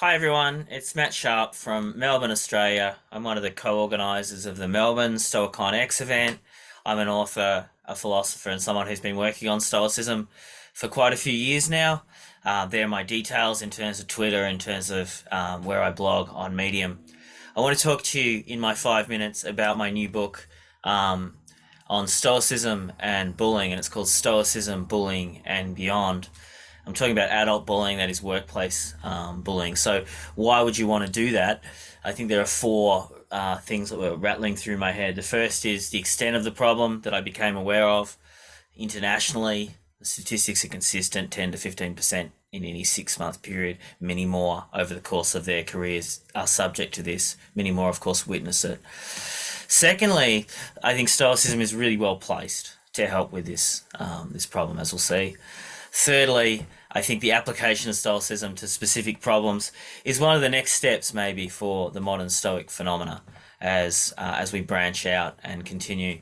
Hi everyone, it's Matt Sharpe from Melbourne, Australia. I'm one of the co-organisers of the Melbourne Stoicon-X event. I'm an author, a philosopher, and someone who's been working on Stoicism for quite a few years now. There are my details in terms of Twitter, in terms of where I blog on Medium. I want to talk to you in my 5 minutes about my new book on Stoicism and bullying, and it's called Stoicism, Bullying and Beyond. I'm talking about adult bullying, that is workplace bullying. So, why would you want to do that? I think there are four things that were rattling through my head. The first is the extent of the problem that I became aware of internationally. The statistics are consistent 10 to 15% in any 6 month period. Many more over the course of their careers are subject to this. Many more, of course, witness it. Secondly, I think Stoicism is really well placed to help with this problem, as we'll see. Thirdly, I think the application of Stoicism to specific problems is one of the next steps, maybe, for the modern Stoic phenomena as we branch out and continue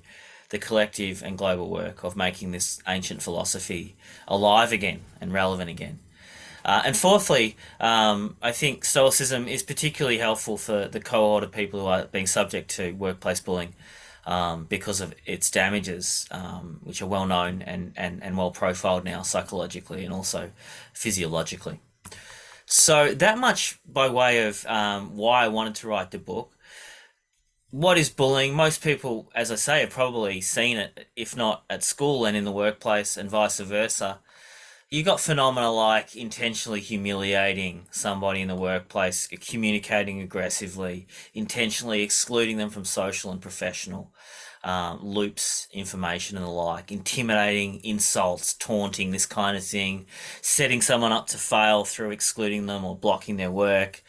the collective and global work of making this ancient philosophy alive again and relevant again. And fourthly, I think Stoicism is particularly helpful for the cohort of people who are being subject to workplace bullying because of its damages, which are well known and well profiled now psychologically and also physiologically. So, that much by way of why I wanted to write the book. What is bullying? Most people, as I say, have probably seen it, if not at school and in the workplace, and vice versa. You got phenomena like intentionally humiliating somebody in the workplace, communicating aggressively, intentionally excluding them from social and professional loops, information, and the like, intimidating, insults, taunting, this kind of thing, setting someone up to fail through excluding them or blocking their work,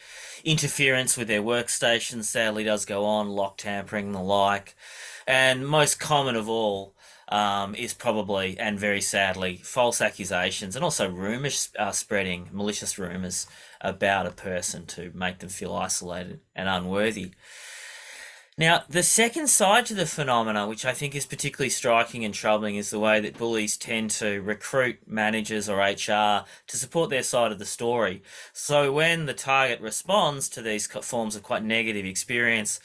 interference with their workstation, sadly does go on, lock tampering, and the like. And most common of all, is probably, and very sadly, false accusations and also rumours spreading, malicious rumours about a person to make them feel isolated and unworthy. Now, the second side to the phenomena, which I think is particularly striking and troubling, is the way that bullies tend to recruit managers or HR to support their side of the story. So when the target responds to these forms of quite negative experience,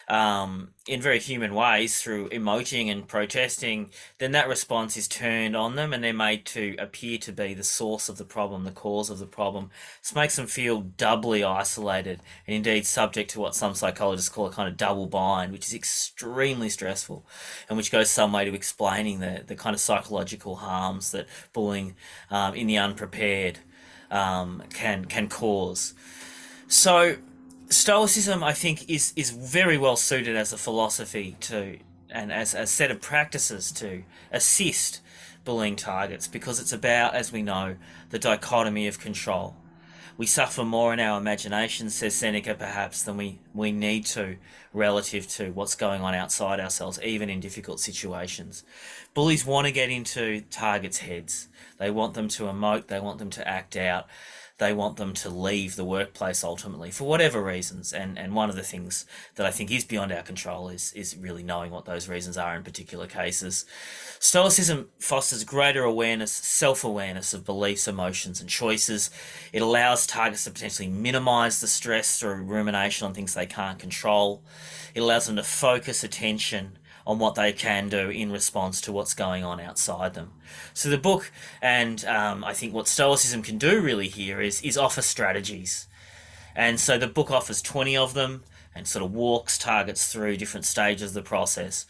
in very human ways through emoting and protesting, then that response is turned on them and they're made to appear to be the source of the problem, the cause of the problem. This makes them feel doubly isolated and indeed subject to what some psychologists call a kind of double bind, which is extremely stressful and which goes some way to explaining the kind of psychological harms that bullying in the unprepared can cause. So, Stoicism, I think, is very well suited as a philosophy to and as a set of practices to assist bullying targets because it's about, as we know, the dichotomy of control. We suffer more in our imagination, says Seneca, perhaps, than we need to relative to what's going on outside ourselves, even in difficult situations. Bullies want to get into targets' heads. They want them to emote, they want them to act out, they want them to leave the workplace ultimately for whatever reasons. And one of the things that I think is beyond our control is really knowing what those reasons are in particular cases. Stoicism fosters greater awareness, self-awareness of beliefs, emotions, and choices. It allows targets to potentially minimize the stress through rumination on things they can't control. It allows them to focus attention on what they can do in response to what's going on outside them. So the book, and I think what Stoicism can do really here is offer strategies. And so the book offers 20 of them and sort of walks targets through different stages of the process.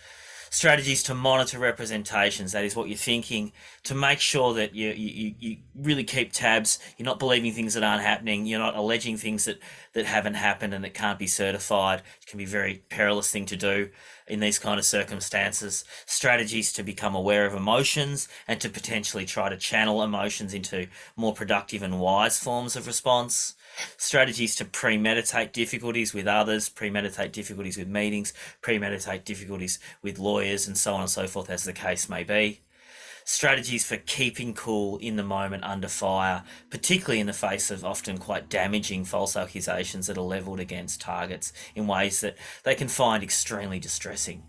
Strategies to monitor representations, that is what you're thinking, to make sure that you really keep tabs, you're not believing things that aren't happening, you're not alleging things that haven't happened and that can't be certified. It can be a very perilous thing to do in these kind of circumstances. Strategies to become aware of emotions and to potentially try to channel emotions into more productive and wise forms of response. Strategies to premeditate difficulties with others, premeditate difficulties with meetings, premeditate difficulties with lawyers, and so on and so forth, as the case may be. Strategies for keeping cool in the moment under fire, particularly in the face of often quite damaging false accusations that are levelled against targets in ways that they can find extremely distressing.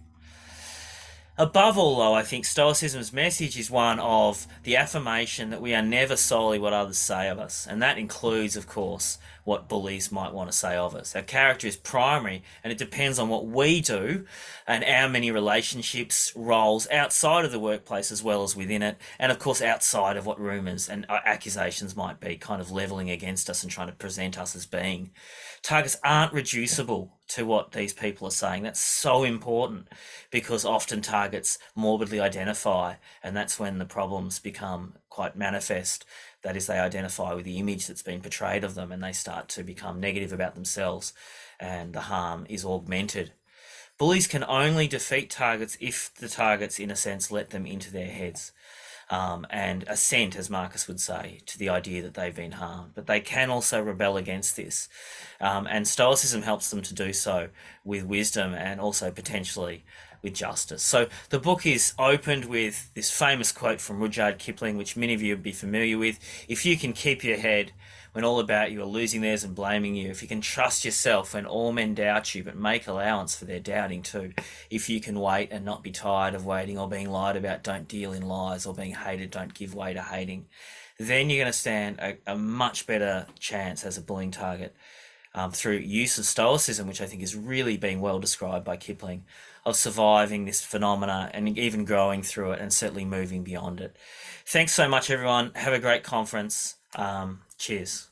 Above all, though, I think Stoicism's message is one of the affirmation that we are never solely what others say of us, and that includes, of course, what bullies might want to say of us. Our character is primary, and it depends on what we do and our many relationships, roles outside of the workplace as well as within it, and of course outside of what rumours and accusations might be kind of levelling against us and trying to present us as being. Targets aren't reducible to what these people are saying. That's so important because often targets morbidly identify, and that's when the problems become quite manifest. That is, they identify with the image that's been portrayed of them and they start to become negative about themselves, and the harm is augmented. Bullies can only defeat targets if the targets, in a sense, let them into their heads. And assent, as Marcus would say, to the idea that they've been harmed. But they can also rebel against this. And Stoicism helps them to do so with wisdom and also potentially with justice. So the book is opened with this famous quote from Rudyard Kipling, which many of you would be familiar with. If you can keep your head when all about you are losing theirs and blaming you, if you can trust yourself when all men doubt you, but make allowance for their doubting too, if you can wait and not be tired of waiting or being lied about, don't deal in lies, or being hated, don't give way to hating, then you're going to stand a much better chance as a bullying target through use of Stoicism, which I think is really being well described by Kipling, of surviving this phenomena and even growing through it and certainly moving beyond it. Thanks so much, everyone. Have a great conference. Cheers.